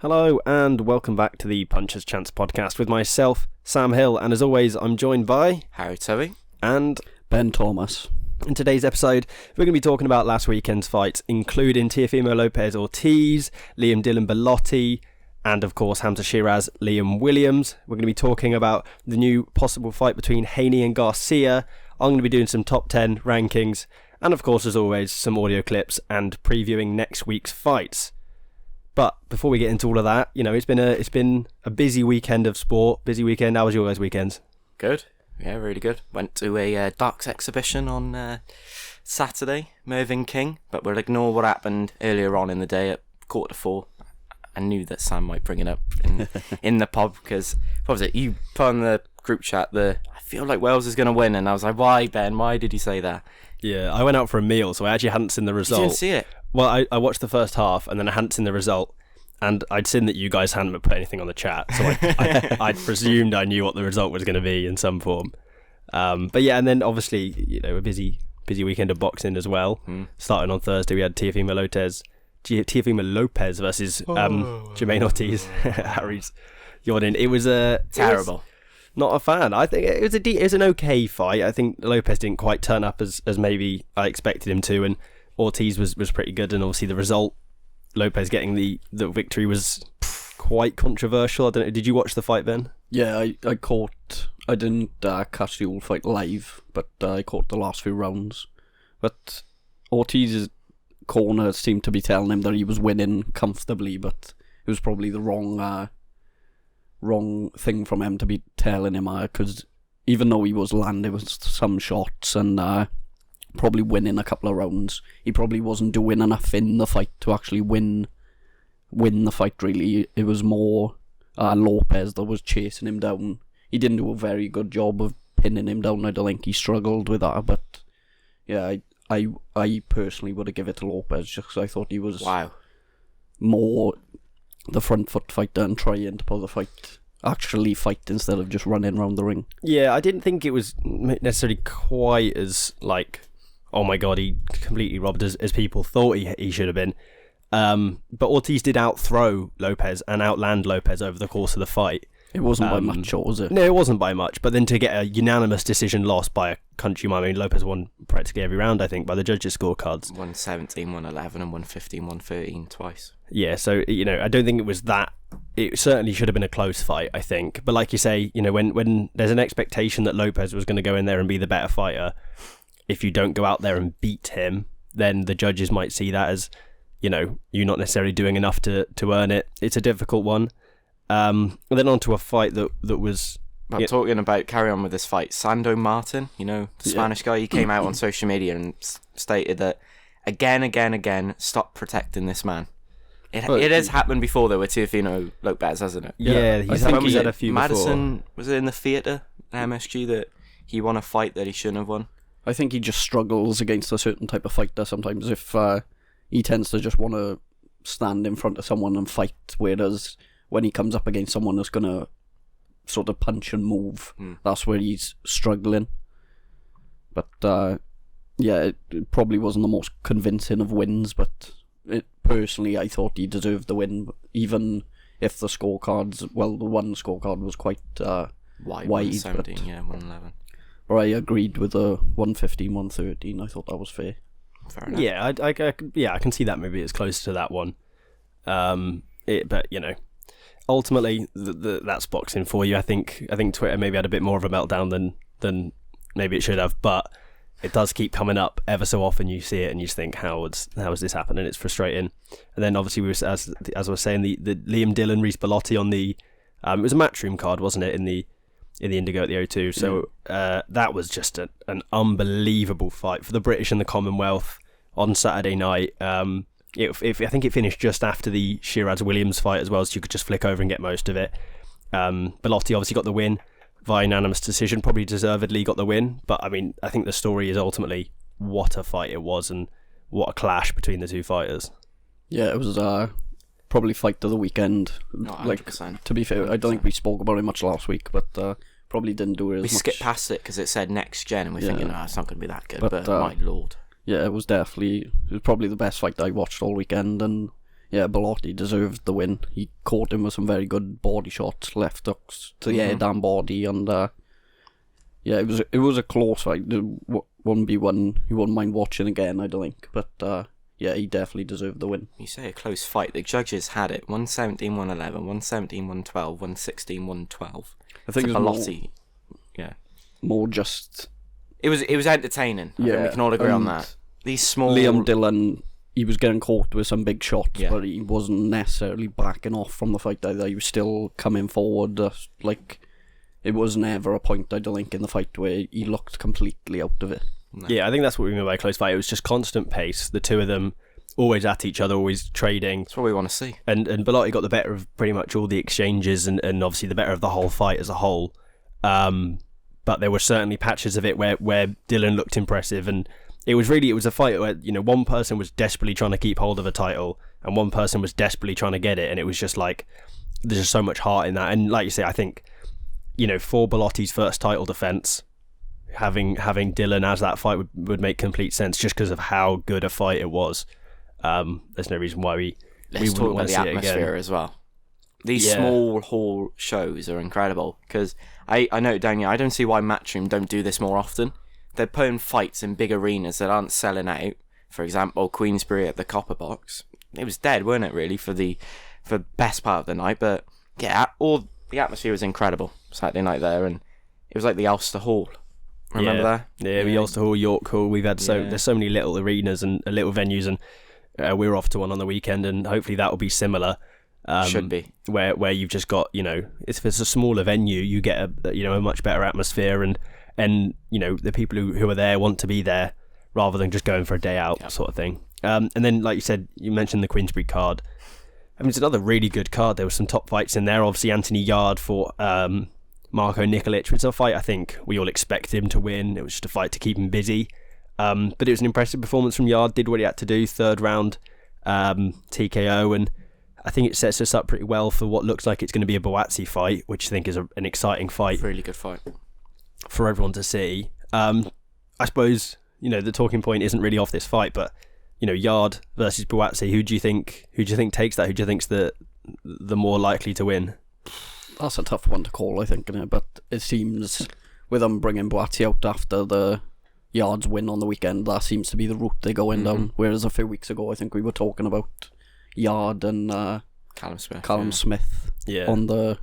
Hello and welcome back to the Puncher's Chance podcast with myself, Sam Hill, and as always I'm joined by Harry Tovey and Ben Thomas. In today's episode we're going to be talking about last weekend's fights, including Teofimo Lopez Ortiz, Liam Dillon Bellotti, and of course Hamzah Sheeraz, Liam Williams. We're going to be talking about the new possible fight between Haney and Garcia. I'm going to be doing some top 10 rankings, and of course as always some audio clips and previewing next week's fights. But before we get into all of that, you know, it's been a busy weekend of sport. Busy weekend. How was your guys' weekends? Good. Yeah, really good. Went to a darts exhibition on Saturday, Mervyn King, but we'll ignore what happened earlier on in the day at 3:45. I knew that Sam might bring it up in the pod because, what was it? You put on the group chat I feel like Wales is going to win, and I was like, why, Ben? Why did you say that? Yeah, I went out for a meal, so I actually hadn't seen the result. You didn't see it? Well, I watched the first half, and then I hadn't seen the result, and I'd seen that you guys hadn't put anything on the chat, so I'd presumed I knew what the result was going to be in some form. But yeah, and then obviously, you know, a busy weekend of boxing as well. Starting on Thursday, we had Teofimo Lopez versus Jermaine Ortiz. Harry's yawning. It was terrible. Not a fan. I think it was an okay fight. I think Lopez didn't quite turn up as maybe I expected him to, and Ortiz was pretty good. And obviously the result, Lopez getting the victory, was quite controversial. I don't know. Did you watch the fight, Ben? Yeah, I didn't catch the whole fight live, but I caught the last few rounds. But Ortiz's corner seemed to be telling him that he was winning comfortably, but it was probably the wrong thing from him to be telling him, because even though he was landing with some shots and probably winning a couple of rounds, he probably wasn't doing enough in the fight to actually win the fight, really. It was more Lopez that was chasing him down. He didn't do a very good job of pinning him down. I don't think he struggled with that, but yeah, I personally would have given it to Lopez just because I thought he was more the front foot fighter and trying to pull the fight, actually fight instead of just running around the ring. Yeah, I didn't think it was necessarily quite as like, oh my god, he completely robbed as people thought he should have been. But Ortiz did outthrow Lopez and outland Lopez over the course of the fight. It wasn't by much, was it? No, it wasn't by much. But then to get a unanimous decision loss by a country mile, I mean, Lopez won practically every round, I think, by the judges' scorecards. 117, 111 and 115, 113 twice. Yeah, so, you know, I don't think it was that. It certainly should have been a close fight, I think. But like you say, you know, when there's an expectation that Lopez was going to go in there and be the better fighter, if you don't go out there and beat him, then the judges might see that as, you know, you not necessarily doing enough to earn it. It's a difficult one. And then on to a fight that was... Talking about, carry on with this fight, Sando Martin, you know, the Spanish guy, he came out on social media and stated that again, stop protecting this man. It has happened before though with Teofimo Lopez, hasn't it? Yeah, he's had a few Madison, before. was it in the theatre at MSG that he won a fight that he shouldn't have won? I think he just struggles against a certain type of fighter sometimes. If he tends to just want to stand in front of someone and fight, whereas when he comes up against someone that's going to sort of punch and move, that's where he's struggling. But yeah, it probably wasn't the most convincing of wins, but personally I thought he deserved the win, even if the scorecards, well, the one scorecard was quite wide. 117, yeah, 111. But I agreed with the 115, 113. I thought that was fair. Fair enough. Yeah, I can see that maybe it's close to that one. But you know, ultimately that's boxing for you. I think Twitter maybe had a bit more of a meltdown than maybe it should have, but it does keep coming up ever so often. You see it and you just think, how has this happened? And it's frustrating. And then obviously as I was saying, the Liam Dillon Reece Bellotti on the it was a Matchroom card, wasn't it, in the Indigo at the O2. So that was just an unbelievable fight for the British and the Commonwealth on Saturday night. I think it finished just after the Sheeraz Williams fight as well, so you could just flick over and get most of it. Bellotti obviously got the win via unanimous decision, probably deservedly got the win, but I mean, I think the story is ultimately what a fight it was and what a clash between the two fighters. Yeah, it was probably fight of the weekend. No, 100%. Like, to be fair, I don't think we spoke about it much last week, but probably didn't do it as much. We skipped past it because it said next gen, and we're thinking, it's not going to be that good, but my lord. Yeah, it was probably the best fight I watched all weekend, and Yeah, Bellotti deserved the win. He caught him with some very good body shots, left hooks to the head and body, and yeah, it was a close fight. It wouldn't be one you wouldn't mind watching again, I don't think. But yeah, he definitely deserved the win. You say a close fight. The judges had it 117, 111, 117, 112, 116, 112. I think it's it was Bellotti. Yeah, more just. It was entertaining. I think we can all agree on that. These small Liam Dillon, he was getting caught with some big shots, Yeah. but he wasn't necessarily backing off from the fight either. He was still coming forward. It was never a point, I don't think, in the fight where he looked completely out of it. No. Yeah, I think that's what we mean by a close fight. It was just constant pace. The two of them always at each other, always trading. That's what we want to see. And Bellotti got the better of pretty much all the exchanges and obviously the better of the whole fight as a whole. But there were certainly patches of it where Dillon looked impressive, and it was a fight where, you know, one person was desperately trying to keep hold of a title and one person was desperately trying to get it, and it was just like there's just so much heart in that. And like you say, I think, you know, for Bellotti's first title defense, having Dillon as that fight would make complete sense just because of how good a fight it was. There's no reason why we Let's talk wouldn't about want to the see it atmosphere again. as well. These small hall shows are incredible because I noted down here, I don't see why Matchroom don't do this more often. They're putting fights in big arenas that aren't selling out. For example, Queensbury at the Copper Box. It was dead, weren't it, really, for the best part of the night. But yeah, the atmosphere was incredible Saturday night there, and it was like the Ulster Hall. Remember that? Yeah, the Ulster Hall, York Hall. We've had there's so many little arenas and little venues, and we're off to one on the weekend, and hopefully that will be similar. Should be where you've just got, you know, if it's a smaller venue, you get a much better atmosphere, and you know, the people who are there want to be there rather than just going for a day out sort of thing. And then, like you said, you mentioned the Queensbury card. I mean, it's another really good card. There were some top fights in there. Obviously, Anthony Yard fought Marko Nikolic, which is a fight I think we all expected him to win. It was just a fight to keep him busy. But it was an impressive performance from Yard. Did what he had to do. Third round TKO, and I think it sets us up pretty well for what looks like it's going to be a Buatsi fight, which I think is an exciting fight. really good fight For everyone to see. I suppose, you know, the talking point isn't really off this fight, but, you know, Yard versus Buatsi, who do you think takes that? Who do you think's the more likely to win? That's a tough one to call, I think, innit? But it seems, with them bringing Buatsi out after the Yards win on the weekend, that seems to be the route they're going down. Whereas a few weeks ago, I think we were talking about Yard and Callum Smith on the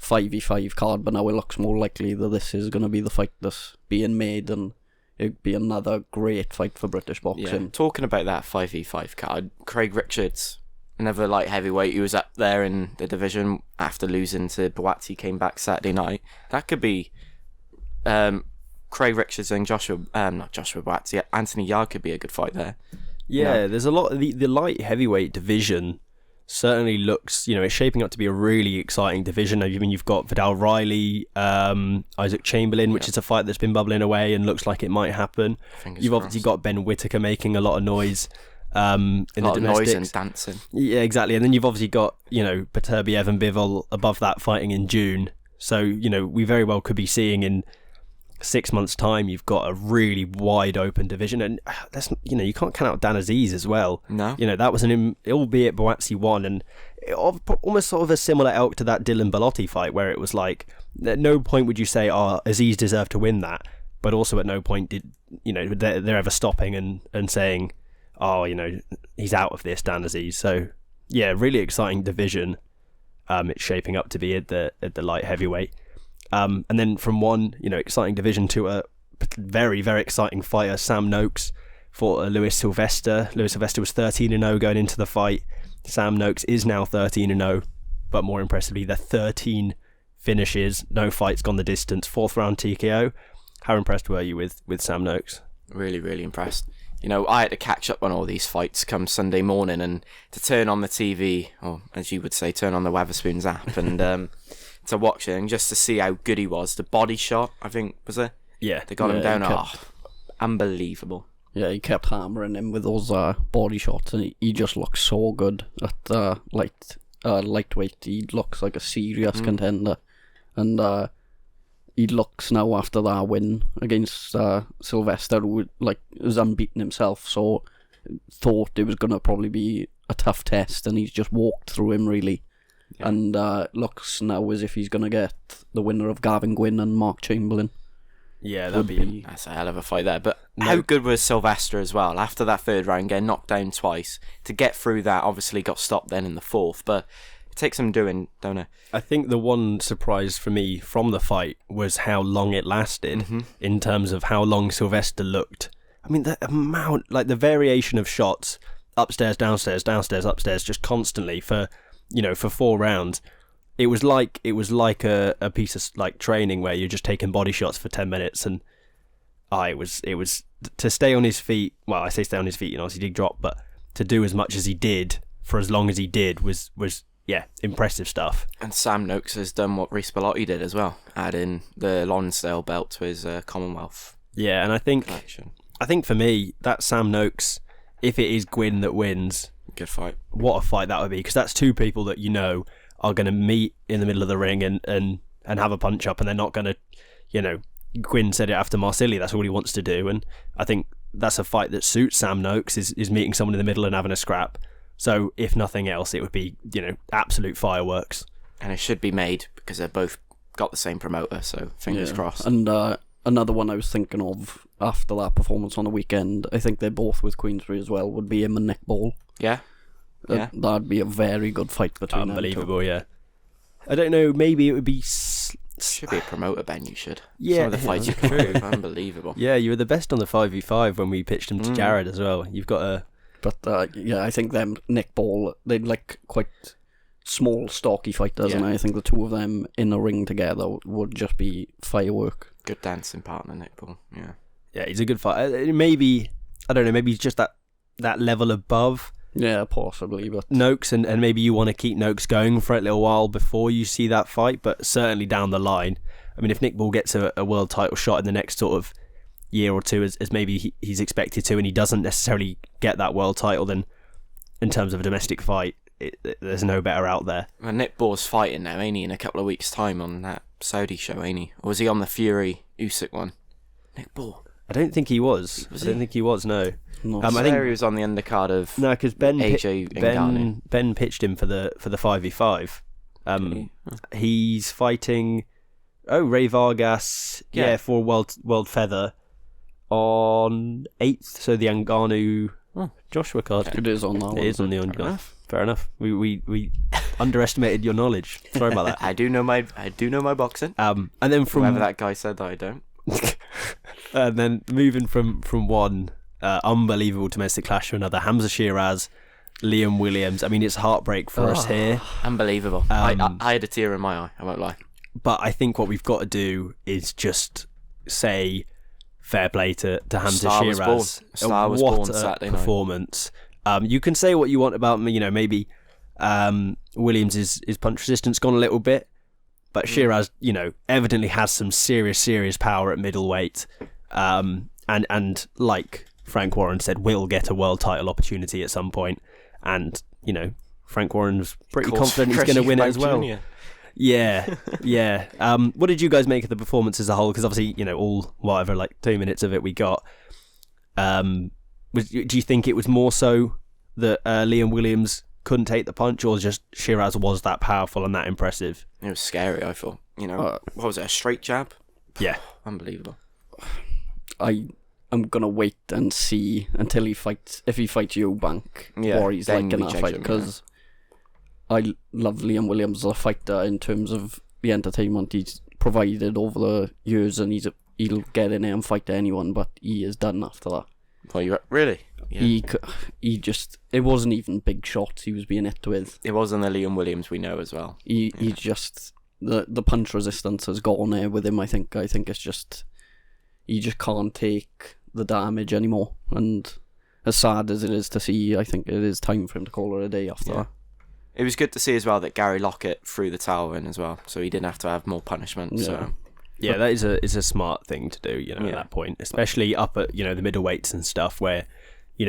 5v5 card, but now it looks more likely that this is going to be the fight that's being made, and it'd be another great fight for British boxing. Talking about that 5v5 card, Craig Richards, another light heavyweight, he was up there in the division after losing to Buatsi, came back Saturday night. That could be Craig Richards and not Joshua Buatsi, Anthony Yard could be a good fight there. Yeah, there's a lot. The light heavyweight division certainly looks, you know, it's shaping up to be a really exciting division. I mean, you've got Vidal Riley, Isaac Chamberlain, which is a fight that's been bubbling away and looks like it might happen. You've obviously got Ben Whittaker making a lot of noise in the domestics. Noise and dancing. Yeah, exactly. And then you've obviously got, you know, Paterbiev and Bivol above that fighting in June. So, you know, we very well could be seeing in 6 months' time, you've got a really wide open division, and that's, you know, you can't count out Dan Aziz as well. No, you know, that was albeit Buatsi won, and almost sort of a similar ilk to that Dillon Bellotti fight, where it was like, at no point would you say, "Oh, Aziz deserved to win that," but also at no point did, you know, they're ever stopping and saying, "Oh, you know, he's out of this, Dan Aziz." So yeah, really exciting division. It's shaping up to be at the light heavyweight. And then from one, you know, exciting division to a very, very exciting fighter, Sam Noakes fought Luis Sylvester. Luis Sylvester was 13-0 going into the fight. Sam Noakes is now 13-0, but more impressively, they're 13 finishes, no fights gone the distance, 4th round TKO. How impressed were you with Sam Noakes? Really, really impressed. You know, I had to catch up on all these fights come Sunday morning, and to turn on the TV, or as you would say, turn on the Wetherspoons app, and to watch it, and just to see how good he was. The body shot, I think, was it? Yeah. They got him down. Unbelievable. Yeah, he kept hammering him with those body shots, and he just looks so good at lightweight. He looks like a serious contender, and he looks now after that win against Sylvester, who was unbeaten himself, so thought it was going to probably be a tough test, and he's just walked through him, really. Yeah. And looks now as if he's going to get the winner of Gavin Gwynn and Mark Chamberlain. Yeah, that'd be... That's a hell of a fight there. But how good was Sylvester as well? After that third round, getting knocked down twice, to get through that, obviously got stopped then in the fourth, but it takes some doing, don't it? I think the one surprise for me from the fight was how long it lasted, in terms of how long Sylvester looked. I mean, the amount, like the variation of shots, upstairs, downstairs, downstairs, upstairs, just constantly for 4 rounds. It was like a piece of like training where you're just taking body shots for 10 minutes, and it was to stay on his feet. Well, I say stay on his feet, obviously he did drop, but to do as much as he did for as long as he did was impressive stuff. And Sam Noakes has done what Reece Bellotti did as well, adding the Lonsdale belt to his Commonwealth. Yeah, and I think for me, that Sam Noakes, if it is Gwyn that wins, good fight. What a fight that would be, because that's two people that are going to meet in the middle of the ring and have a punch up, and they're not going to, Gwyn said it after Marsili, that's all he wants to do, and I think that's a fight that suits Sam Noakes, is meeting someone in the middle and having a scrap. So if nothing else, it would be, absolute fireworks. And it should be made because they've both got the same promoter, so fingers crossed. And another one I was thinking of after that performance on the weekend, I think they're both with Queensbury as well, would be him and Nick Ball. Yeah. That'd be a very good fight between them. Unbelievable, yeah. I don't know, maybe it would be... Should be a promoter, Ben, you should. Yeah. Some of the fights you can prove, unbelievable. Yeah, you were the best on the 5v5 when we pitched him to Jared as well. You've got a... But, I think them, Nick Ball, they'd like quite small, stocky fighters, and I think the two of them in a ring together would just be firework. Good dancing partner, Nick Ball, yeah. Yeah, he's a good fighter. Maybe, I don't know, maybe he's just that level above... Yeah, possibly, but Noakes, and maybe you want to keep Noakes going for a little while before you see that fight, but certainly down the line. I mean, if Nick Ball gets a world title shot in the next sort of year or two, as maybe he's expected to, and he doesn't necessarily get that world title, then in terms of a domestic fight, there's no better out there. Well, Nick Ball's fighting now, ain't he, in a couple of weeks' time on that Saudi show, ain't he? Or was he on the Fury Usyk one? Nick Ball. I don't think he was. I don't think he was, no. I think he was on the undercard of because Ben pitched him for the 5v5. He's fighting Ray Vargas for world feather on 8th, so the Ngannou Joshua card. It is on that one. It is on the Ngannou. Fair enough. We underestimated your knowledge. Sorry about that. I do know my boxing. And then from whoever that guy said that I don't. And then moving from one unbelievable domestic clash to another, Hamzah Sheeraz, Liam Williams. I mean, it's heartbreak for us here. Unbelievable. I had a tear in my eye, I won't lie. But I think what we've got to do is just say fair play to Hamzah Sheeraz. Star was born Saturday night. Performance. You can say what you want about me, maybe Williams' punch resistance gone a little bit, but Sheeraz, evidently has some serious power at middleweight, and like Frank Warren said, will get a world title opportunity at some point, and Frank Warren's pretty confident he's going to win it as well. Jr. Yeah. What did you guys make of the performance as a whole? Because obviously, all 2 minutes of it we got. Do you think it was more so that Liam Williams couldn't take the punch, or just Sheeraz was that powerful and that impressive? It was scary, I thought. What was it, a straight jab? Yeah. Unbelievable. I'm going to wait and see until he fights, if he fights Eubank, or he's like in that fight, because I love Liam Williams as a fighter in terms of the entertainment he's provided over the years, and he'll get in there and fight anyone, but he is done after that. Oh, you really? Yeah. He just, it wasn't even big shots he was being hit with. It wasn't the Liam Williams we know as well. He just, the punch resistance has gone there with him. I think it's just, he just can't take the damage anymore, and as sad as it is to see, I think it is time for him to call it a day after that. It was good to see as well that Gary Lockett threw the towel in as well, so he didn't have to have more punishment. Yeah. So that is a smart thing to do, at that point, especially up at the middleweights and stuff, where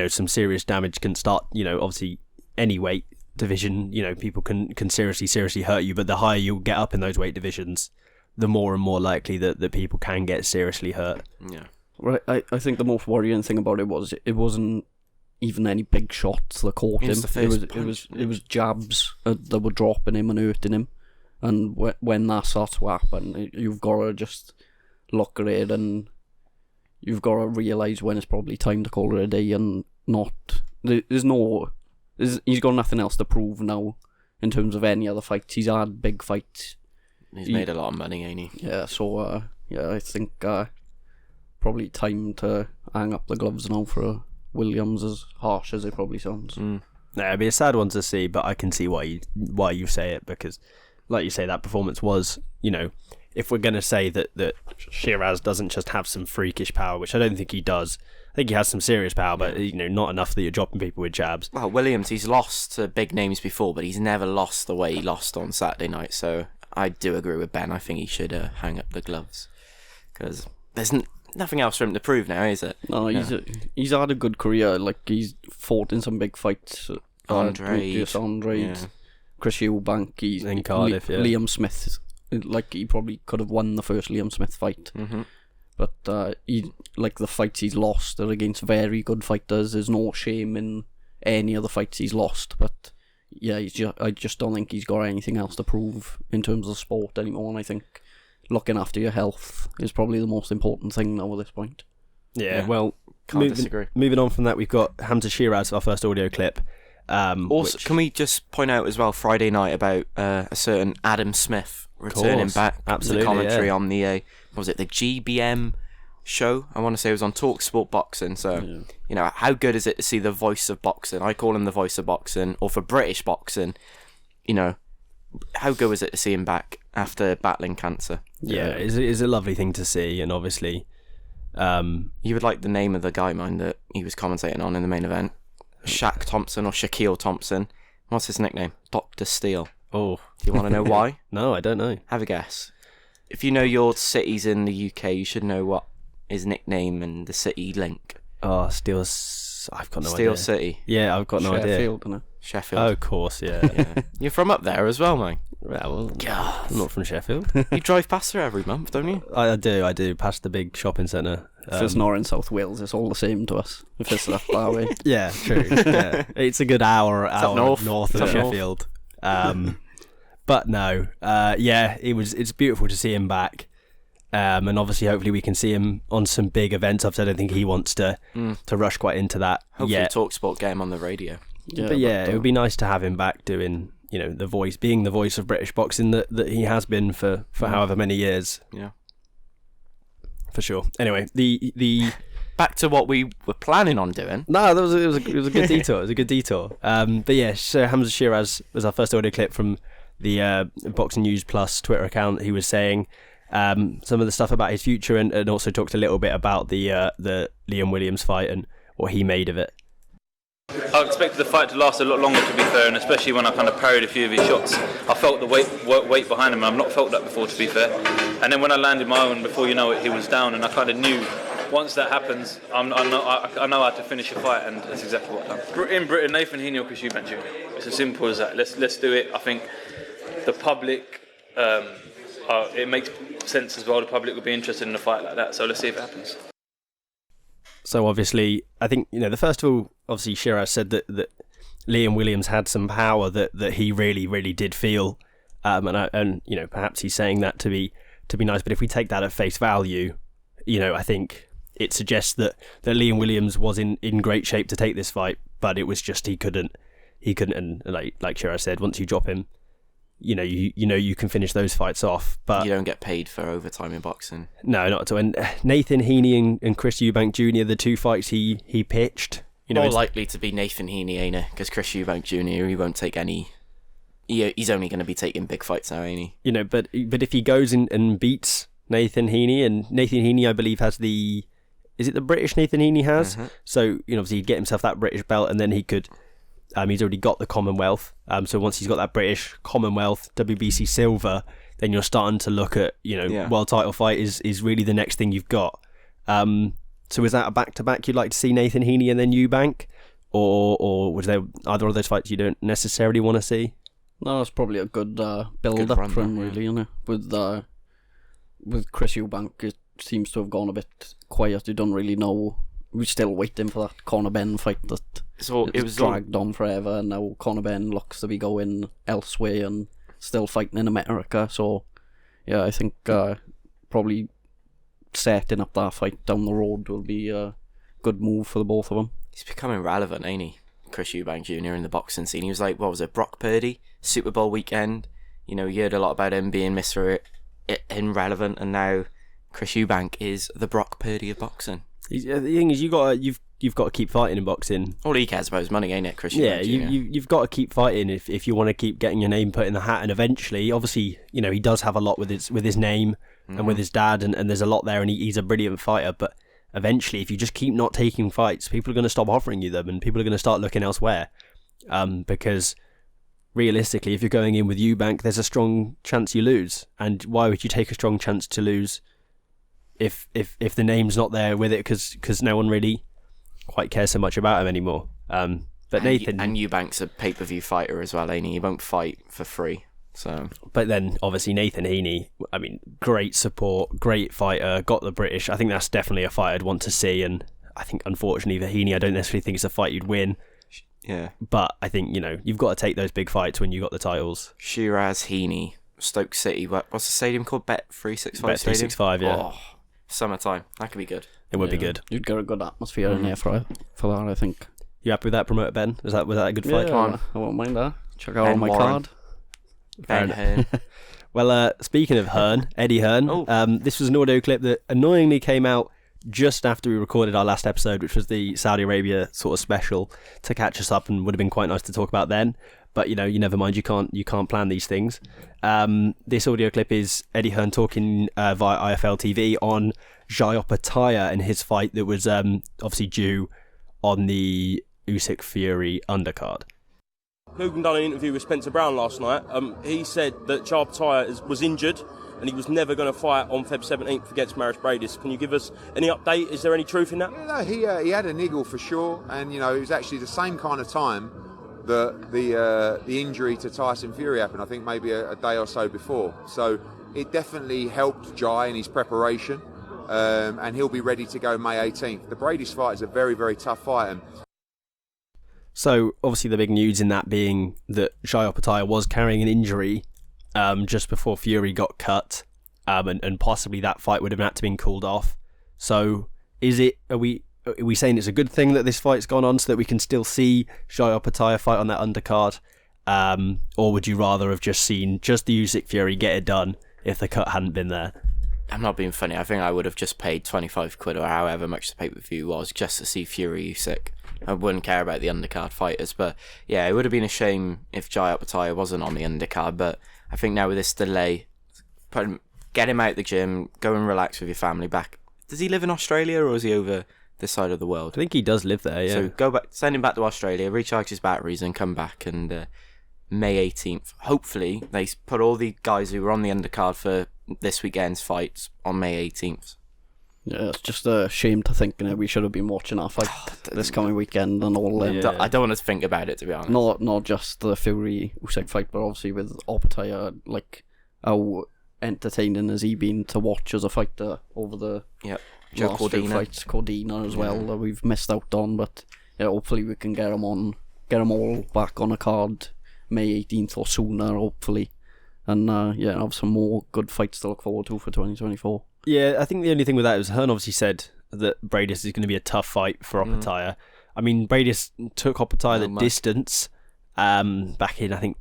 some serious damage can start. Obviously any weight division, people can seriously hurt you, but the higher you get up in those weight divisions, the more and more likely that people can get seriously hurt. Yeah. Right, I think the most worrying thing about it was it wasn't even any big shots that caught him. It's the first punch, It was jabs that were dropping him and hurting him. And when that starts to happen, you've got to just look at it, and you've got to realise when it's probably time to call it a day, and not. He's got nothing else to prove now in terms of any other fights. He's had big fights. He's made a lot of money, ain't he? Yeah, so I think probably time to hang up the gloves now for Williams, as harsh as it probably sounds. No, it'd be a sad one to see, but I can see why you say it, because, like you say, that performance was, if we're going to say that Sheeraz doesn't just have some freakish power, which I don't think he does. I think he has some serious power, but not enough that you're dropping people with jabs. Well, Williams, he's lost to big names before, but he's never lost the way he lost on Saturday night. So I do agree with Ben. I think he should hang up the gloves, because there's nothing else for him to prove now, is it? No, he's had a good career. Like, he's fought in some big fights. Andrade, Chris Eubank, he's in Cardiff, Liam Smith. Like, he probably could have won the first Liam Smith fight. Mm-hmm. But the fights he's lost are against very good fighters. There's no shame in any of the fights he's lost. But yeah, I just don't think he's got anything else to prove in terms of sport anymore. And I think looking after your health is probably the most important thing now at this point. Yeah. Well, can't disagree. Moving on from that, we've got Hamzah Sheeraz, our first audio clip. Also, can we just point out as well, Friday night, about a certain Adam Smith returning back to the commentary on the what was it, the GBM show? I want to say it was on TalkSport Boxing. So how good is it to see the voice of boxing? I call him the voice of boxing, or for British boxing. How good was it to see him back after battling cancer? Yeah, it's a lovely thing to see, and obviously, you would like the name of the guy, mind, that he was commentating on in the main event. Shaq Thompson or Shaquille Thompson. What's his nickname? Dr. Steele. Oh. Do you want to know why? No, I don't know. Have a guess. If you know your cities in the UK, you should know what his nickname and the city link. Oh, Steele's... I've got no idea. Steel City. Yeah, I've got no idea. Sheffield, isn't it? Sheffield. Oh, of course, yeah. Yeah. You're from up there as well, mate. Well, God. I'm not from Sheffield. You drive past there every month, don't you? I do, past the big shopping centre. If it's not in South Wales, it's all the same to us. If it's that far away. Yeah, true. Yeah. It's a good hour north of Sheffield. But no, it's beautiful to see him back. And obviously, hopefully, we can see him on some big events. Obviously, I don't think he wants to rush quite into that. Hopefully, TalkSport get him on the radio. Yeah, but it would be nice to have him back doing, being the voice of British boxing that he has been for however many years. Yeah, for sure. Anyway, the back to what we were planning on doing. No, it was a good detour. It was a good detour. But yeah, so Hamzah Sheeraz was our first audio clip from the Boxing News Plus Twitter account. He was saying some of the stuff about his future, and also talked a little bit about the Liam Williams fight and what he made of it. I expected the fight to last a lot longer, to be fair, and especially when I kind of parried a few of his shots. I felt the weight behind him, and I've not felt that before, to be fair. And then when I landed my own, before you know it, he was down, and I kind of knew once that happens, I know how to finish a fight, and that's exactly what I've done. In Britain, Nathan Haney or Chris Eubank Jr. It's as simple as that. Let's do it. I think the public, it makes sense as well. The public will be interested in a fight like that, so let's see if it happens. So obviously, I think, the first of all, obviously Sheeraz said that Liam Williams had some power that he really, really did feel, and perhaps he's saying that to be nice. But if we take that at face value, I think it suggests that Liam Williams was in great shape to take this fight, but it was just he couldn't, and like Sheeraz said, once you drop him, you can finish those fights off, but you don't get paid for overtime in boxing. No, not at all. And Nathan Haney and Chris Eubank Jr., the two fights he pitched, more likely to be Nathan Haney, ain't it? Because Chris Eubank Jr., he won't take any. He's only going to be taking big fights now, ain't he? But if he goes and beats Nathan Haney, and Nathan Haney, I believe, has the British Nathan Haney has? Mm-hmm. So obviously he'd get himself that British belt, and then he could. He's already got the Commonwealth. So once he's got that British Commonwealth WBC silver, then you're starting to look at, world title fight is really the next thing you've got. So is that a back-to-back you'd like to see Nathan Haney and then Eubank? Or was there either of those fights you don't necessarily want to see? No, it's probably a good build-up for him, really, With Chris Eubank, it seems to have gone a bit quiet. You don't really know we're still waiting for that Conor Benn fight that it was dragged on forever, and now Conor Benn looks to be going elsewhere and still fighting in America. So yeah, I think probably setting up that fight down the road will be a good move for the both of them. He's becoming relevant, ain't he? Chris Eubank Jr. in the boxing scene. He was like, what was it, Brock Purdy? Super Bowl weekend. You know, you heard a lot about him being Mr. Irrelevant, and now Chris Eubank is the Brock Purdy of boxing. The thing is, you've got to keep fighting in boxing. All he cares about is money, ain't it, Chris Eubank? Yeah, you've got to keep fighting if you want to keep getting your name put in the hat, and eventually, obviously, you know, he does have a lot with his name and with his dad, and there's a lot there, and he's a brilliant fighter, but eventually, if you just keep not taking fights, people are going to stop offering you them, and people are going to start looking elsewhere. Because realistically, if you're going in with Eubank, there's a strong chance you lose. And why would you take a strong chance to lose if the name's not there with it? Because no one really quite cares so much about him anymore. But Nathan and Eubank's a pay-per-view fighter as well, ain't he? He won't fight for free. So, but then obviously Nathan Haney, I mean, great support, great fighter, got the British. I think that's definitely a fight I'd want to see, and I think unfortunately for Haney, I don't necessarily think it's a fight you'd win. Yeah. But I think, you know, you've got to take those big fights when you got the titles. Sheeraz, Haney, Stoke City. What's the stadium called? Bet365 Bet365, yeah. Oh, summertime. That could be good. It would be good. You'd get a good atmosphere in there for that, I think. You happy with that, promoter Ben? Was that a good fight? Yeah, I won't mind that. Check out Ben on my Warren. card. Ben Hearn. Well, speaking of Hearn, Eddie Hearn, this was an audio clip that annoyingly came out just after we recorded our last episode, which was the Saudi Arabia sort of special, to catch us up, and would have been quite nice to talk about then. But, you know, you never mind, you can't plan these things. This audio clip is Eddie Hearn talking via IFL TV on Opetaia and his fight that was obviously due on the Usyk Fury undercard. Coogan done an interview with Spencer Brown last night. He said that Opetaia was injured and he was never going to fight on Feb 17th against Marius Bradis. Can you give us any update? Is there any truth in that? Yeah, no, he had a niggle for sure, and you know it was actually the same kind of time that the injury to Tyson Fury happened. I think maybe a day or so before. So it definitely helped Jai in his preparation, and he'll be ready to go May 18th. The Bradis fight is a very, very tough fight. So, obviously the big news in that being that Opetaia was carrying an injury just before Fury got cut, and possibly that fight would have had to been called off. So, are we saying it's a good thing that this fight's gone on so that we can still see Opetaia fight on that undercard? Or would you rather have just seen the Usyk Fury get it done if the cut hadn't been there? I'm not being funny. I think I would have just paid 25 quid or however much the pay-per-view was just to see Fury Usyk. I wouldn't care about the undercard fighters, but yeah, it would have been a shame if Opetaia wasn't on the undercard. But I think now with this delay, get him out the gym, go and relax with your family back. Does he live in Australia or is he over this side of the world? I think he does live there, yeah. So go back, send him back to Australia, recharge his batteries and come back. And May 18th, hopefully they put all the guys who were on the undercard for this weekend's fights on May 18th. Yeah, it's just a shame to think we should have been watching our fight this coming weekend and all that. Yeah. I don't want to think about it, to be honest. Not just the Fury Usyk fight, but obviously with Opetaia, like how entertaining has he been to watch as a fighter over the last few fights? Cordina as well that we've missed out on, but yeah, hopefully we can get them all back on a card May 18th or sooner, hopefully, and have some more good fights to look forward to for 2024. Yeah, I think the only thing with that is Hearn obviously said that Bradis is going to be a tough fight for Opetaia. I mean, Bradis took Opetaia the distance back in, I think,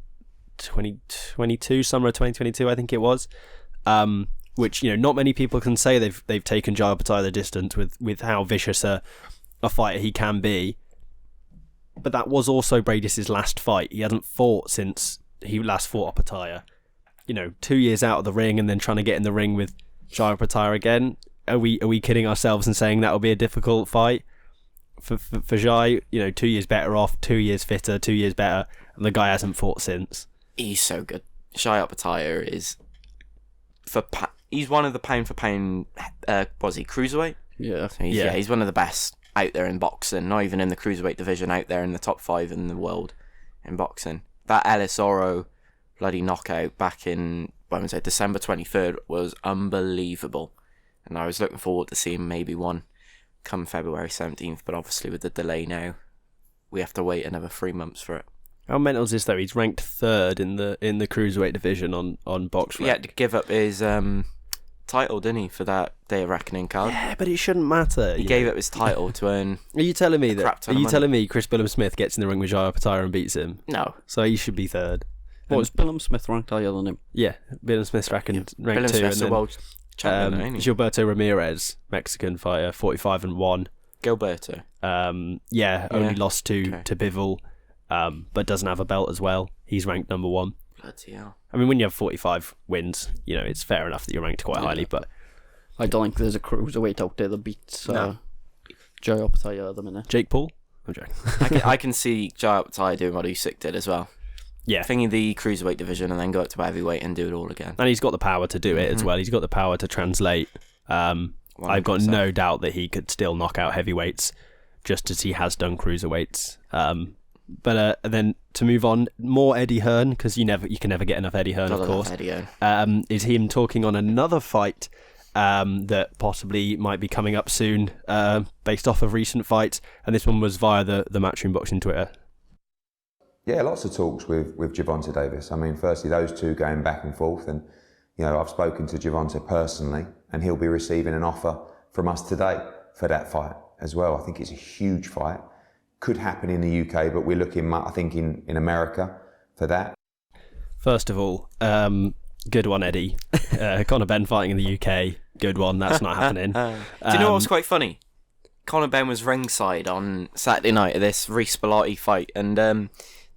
2022, summer of 2022, I think it was. Which, you know, not many people can say they've taken Opetaia the distance with how vicious a fighter he can be. But that was also Bradis' last fight. He hadn't fought since he last fought Opetaia. You know, 2 years out of the ring and then trying to get in the ring with Opetaia again. Are we kidding ourselves and saying that will be a difficult fight for Jai? You know, 2 years better off, 2 years fitter, 2 years better, and the guy hasn't fought since. He's so good. Opetaia is he's one of the pound for pound. Was he cruiserweight? Yeah, so he's one of the best out there in boxing. Not even in the cruiserweight division, out there in the top 5 in the world in boxing. That Ellis Oro bloody knockout back in December 23rd was unbelievable, and I was looking forward to seeing maybe one come February 17th, but obviously with the delay now, we have to wait another 3 months for it. How mental is this though? He's ranked 3rd in the cruiserweight division on BoxRec. He had to give up his title, didn't he, for that Day of Reckoning card? Yeah, but it shouldn't matter. He gave up his title to earn. Are you telling me crap Are ton of you money. telling me Chris Billum-Smith gets in the ring with Jai Opetaia and beats him? No. So he should be 3rd. What, is Billum-Smith ranked higher than him? Yeah, Billum-Smith's ranked 2, Billum and Smith's the then world champion, ain't he? Gilberto Ramirez, Mexican fighter, 45-1. Gilberto. Only lost to Okay. Bivol, but doesn't have a belt as well. He's ranked number 1. Bloody hell. I mean, when you have 45 wins, it's fair enough that you're ranked quite highly, but I don't think there's a cruiserweight out there that beats No. Jai Opetaia at the minute. Jake Paul? I'm joking. I can see Jai Opetaia doing what Usyk did as well. Yeah. Thinking the cruiserweight division and then go up to heavyweight and do it all again. And he's got the power to do it as well. He's got the power to translate. I've got no doubt that he could still knock out heavyweights, just as he has done cruiserweights. But then to move on, more Eddie Hearn, because you can never get enough Eddie Hearn, Gotta of love course. Eddie Hearn. Is him talking on another fight that possibly might be coming up soon, based off of recent fights, and this one was via the Matchroom Boxing Twitter. Yeah, lots of talks with Gervonta Davis. I mean, firstly, those two going back and forth, and I've spoken to Gervonta personally, and he'll be receiving an offer from us today for that fight as well. I think it's a huge fight. Could happen in the UK, but we're looking, I think, in America for that. First of all, good one, Eddie. Conor Benn fighting in the UK, good one. That's not happening. Do you know what's quite funny? Conor Benn was ringside on Saturday night of this Reece Bellotti fight, and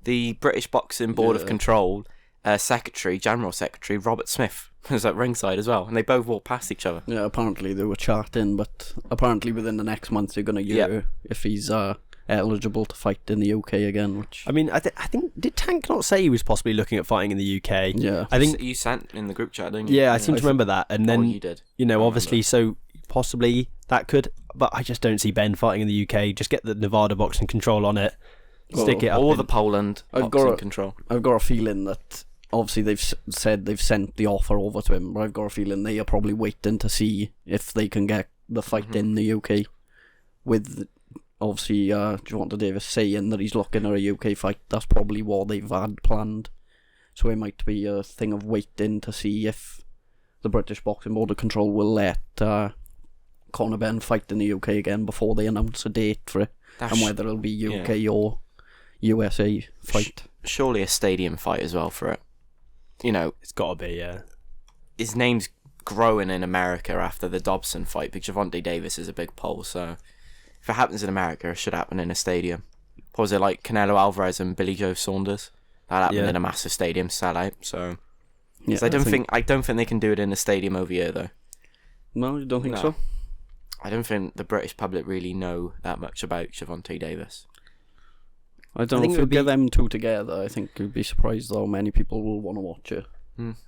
the British Boxing Board of Control General Secretary Robert Smith was at ringside as well, and they both walked past each other. Yeah, apparently they were chatting, but apparently within the next month they're going to hear if he's eligible to fight in the UK again. Which I mean, I think, did Tank not say he was possibly looking at fighting in the UK? Yeah, I think you sent in the group chat, didn't you? Yeah, I seem to remember that, and then you did. Obviously, so possibly that could, but I just don't see Ben fighting in the UK. Just get the Nevada Boxing Control on it, stick it up, or the Poland Boxing Control. I've got a feeling that obviously they've said they've sent the offer over to him, but I've got a feeling they are probably waiting to see if they can get the fight in the UK. With obviously Gervonta Davis saying that he's looking at a UK fight, that's probably what they've had planned. So it might be a thing of waiting to see if the British Boxing Board of Control will let Conor Benn fight in the UK again before they announce a date for it, and whether it'll be UK or USA fight. Surely a stadium fight as well for it. It's got to be, yeah. His name's growing in America after the Dobson fight, because Gervonta Davis is a big poll, so if it happens in America, it should happen in a stadium. What was it, like Canelo Alvarez and Billy Joe Saunders? That happened in a massive stadium sellout, so... Yeah, I don't think they can do it in a stadium over here, though. No, you don't think so? I don't think the British public really know that much about Gervonta Davis. I don't think if you get them two together, I think you'd be surprised how many people will want to watch it.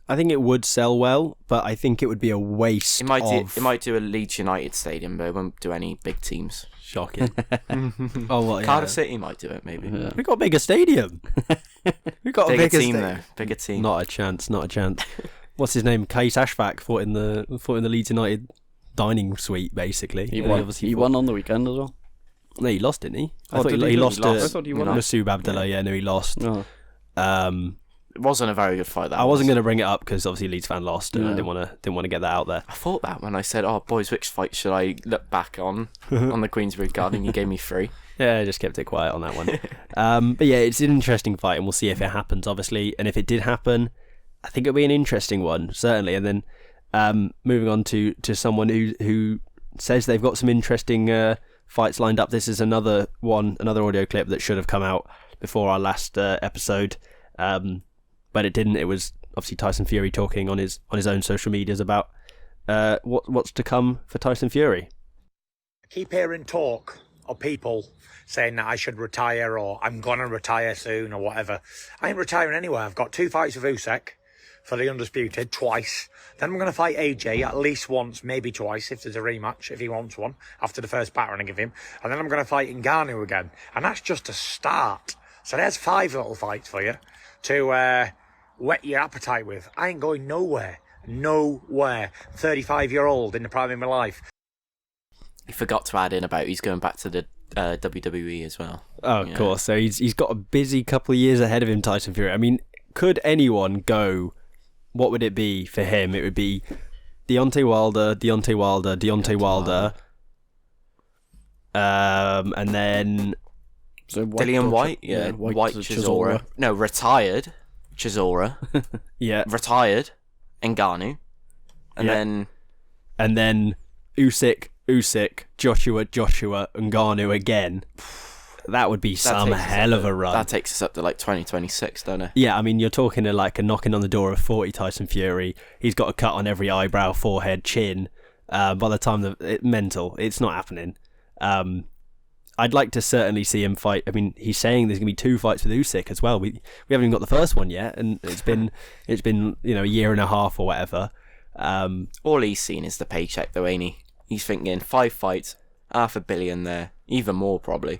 I think it would sell well, but I think it would be a waste It might do a Leeds United stadium, but it won't do any big teams. Shocking. Cardiff City might do it, maybe. Yeah. We've got a bigger stadium. We've got a bigger team, though. Bigger team. Not a chance. What's his name? Kais Ashfaq fought in the Leeds United dining suite, basically. He won on the weekend as well. No, he lost, didn't he? Oh, he lost to I thought he won. Massoud Abdullah. Yeah, no, he lost. No. It wasn't a very good fight. I wasn't going to bring it up because obviously Leeds fan lost, and I didn't want to get that out there. I thought that when I said, "Oh, boys, which fight should I look back on the Queensbury Garden?" You gave me 3. Yeah, I just kept it quiet on that one. But yeah, it's an interesting fight, and we'll see if it happens, obviously. And if it did happen, I think it'll be an interesting one, certainly. And then moving on to someone who says they've got some interesting fights lined up. This is another audio clip that should have come out before our last episode, but it didn't. It was obviously Tyson Fury talking on his own social medias about what's to come for Tyson Fury. I keep hearing talk of people saying that I should retire or I'm gonna retire soon or whatever. I ain't retiring anywhere. I've got 2 fights with Usyk for the Undisputed twice. Then I'm going to fight AJ at least once, maybe twice, if there's a rematch, if he wants one, after the first battering I give him. And then I'm going to fight Ngannou again. And that's just a start. So there's 5 little fights for you to whet your appetite with. I ain't going nowhere. 35-year-old in the prime of my life. He forgot to add in about he's going back to the WWE as well. Oh, of course. So he's got a busy couple of years ahead of him, Tyson Fury. I mean, could anyone go? What would it be for him? It would be Deontay Wilder, and then Dillian White, White Chisora. No, retired Chisora. Yeah, retired Ngannou, and then Usyk, Joshua, Ngannou again. That would be some hell of a run. That takes us up to like 2026, don't it? Yeah, I mean, you're talking a knocking on the door of 40 Tyson Fury. He's got a cut on every eyebrow, forehead, chin. By the time mental, it's not happening. I'd like to certainly see him fight. I mean, he's saying there's going to be 2 fights with Usyk as well. We haven't even got the first one yet, and it's been a year and a half or whatever. All he's seen is the paycheck, though, ain't he? He's thinking 5 fights, $500 million there, even more probably.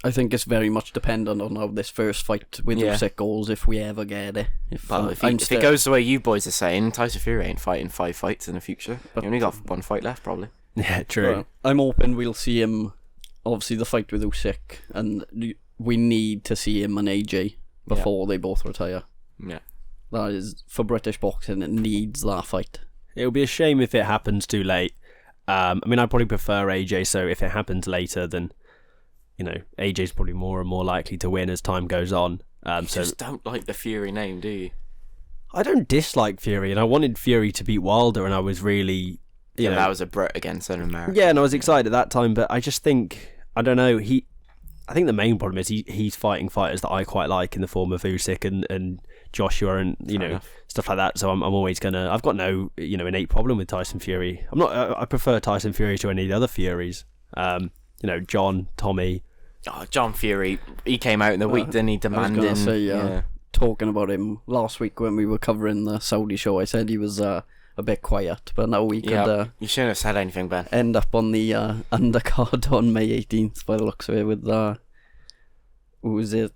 I think it's very much dependent on how this first fight with Usyk goes, if we ever get it. If it goes the way you boys are saying, Tyson Fury ain't fighting 5 fights in the future. He only got 1 fight left, probably. Yeah, true. Well, I'm hoping we'll see him, obviously the fight with Usyk, and we need to see him and AJ before they both retire. Yeah. That is, for British boxing, it needs that fight. It would be a shame if it happens too late. I mean, I'd probably prefer AJ, so if it happens later, then AJ's probably more and more likely to win as time goes on. You just don't like the Fury name, do you? I don't dislike Fury, and I wanted Fury to beat Wilder, and I was really... that was a Brit against an American. Yeah, and I was excited at that time, but I just think... I don't know, I think the main problem is he's fighting fighters that I quite like in the form of Usyk and Joshua and, stuff like that, so I'm always gonna... I've got no, innate problem with Tyson Fury. I prefer Tyson Fury to any of the other Furies. John, Tommy. Oh, John Fury, he came out in the week, didn't he, demanding... Talking about him last week when we were covering the Saudi show, I said he was a bit quiet, but now we could... you shouldn't have said anything, Ben. End up on the undercard on May 18th, by the looks of it, with... who was it?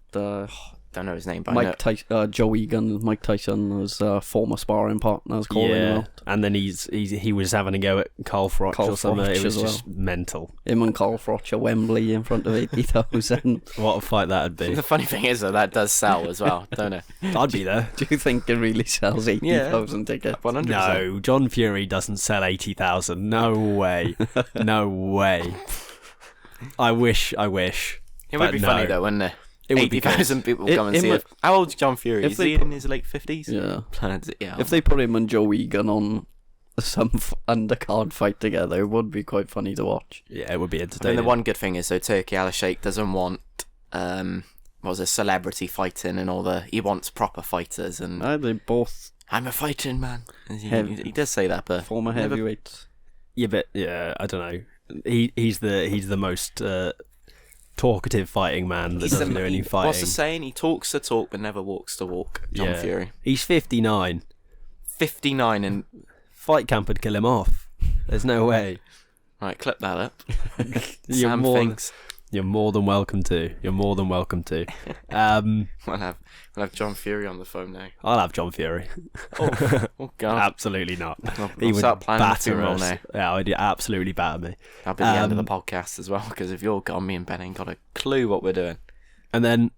Don't know his name, but Joe Egan, Mike Tyson was former sparring partners calling him out. And then he was having a go at Carl Froch or something. It was just mental. Him and Carl Froch at Wembley in front of 80,000. What a fight that'd be. The funny thing is, though, that does sell as well, don't it? I'd be there. Do you think it really sells 80,000 tickets? 100%. No, John Fury doesn't sell 80,000. No way. No way. I wish. It would be funny, though, wouldn't it? 80,000 people come and see it. How old's John Fury? Is he in his late 50s? Yeah. If they put him and Joe Egan on some undercard fight together, it would be quite funny to watch. Yeah, it would be entertaining. And the one good thing is, so Turki Al-Sheikh doesn't want celebrity fighting and he wants proper fighters. And they both... I'm a fighting man. He does say that, but... Former heavyweights. Yeah, but I don't know. He's the most... talkative fighting man that doesn't do any fighting. What's the saying? He talks the talk but never walks the walk. John Fury. He's 59. 59 and... Fight camp would kill him off. There's no way. Right, clip that up. Sam thinks... You're more than welcome to. We'll have John Fury on the phone now. I'll have John Fury. Oh God. Absolutely not. He would batter us. Now. Yeah, he'd absolutely batter me. That'll be the end of the podcast as well, because if you're gone, me and Ben ain't got a clue what we're doing. And then,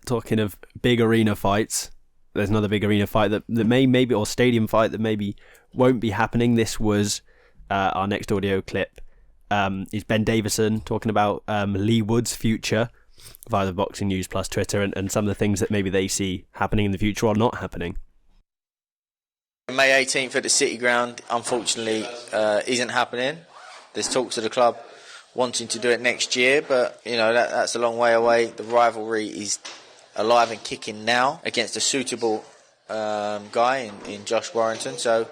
talking of big arena fights, there's another big arena fight that maybe, or stadium fight that maybe won't be happening. This was our next audio clip. Is Ben Davison talking about Lee Wood's future via the Boxing News Plus Twitter and some of the things that maybe they see happening in the future or not happening. May 18th at the City Ground, unfortunately, isn't happening. There's talks of the club wanting to do it next year, but that's a long way away. The rivalry is alive and kicking now against a suitable guy in Josh Warrington. So